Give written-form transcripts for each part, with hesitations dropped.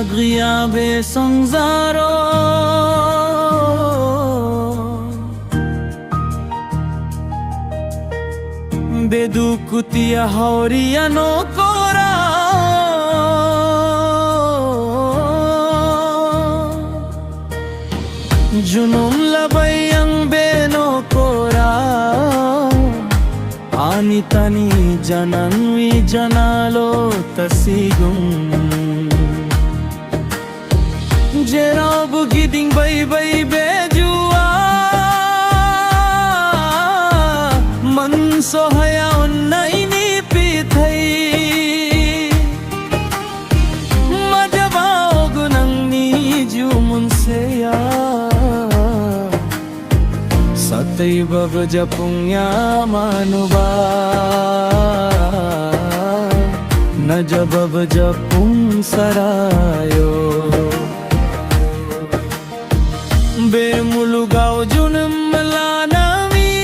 griabe sangzaro bedukutia hauria no kora junum labayang beno kora ani tani jananwi janalo tasigum Jerab giding bay bay bejua man sohayaon na inipithai majabaog nang niju munseya satay babajapung yamanuba najababajapung sarayo Bermulugaw junum malanami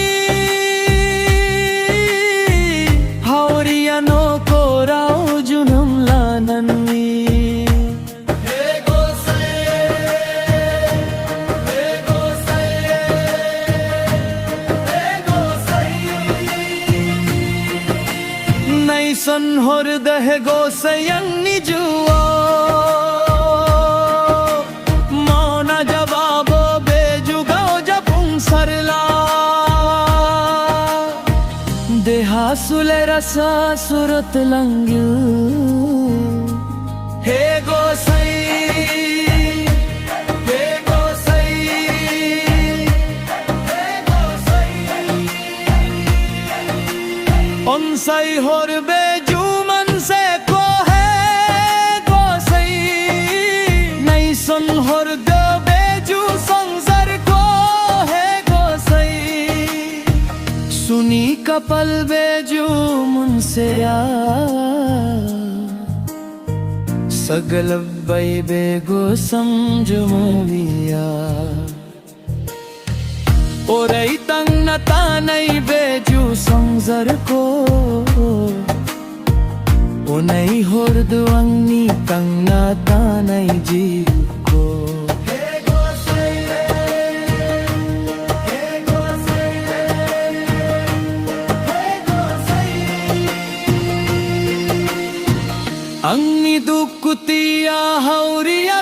Hauria no korao junum lananmi Hey Gosaye Hey Gosaye Hey Gosaye Naisan horda he Gosayang nijuo Sule rasa surat langyu Hey Gosai Hey Gosai Hey Gosai Onsai horbe juman se ko Hey Gosai Naison horde beju sangsar ko Hey Gosai Suni kapal beju munse ya Sagalabay bego samjumuliya Oray tang natanay beju sangzar ko Unay horduang nitang natanay jiw ko Ang nidukutia hauria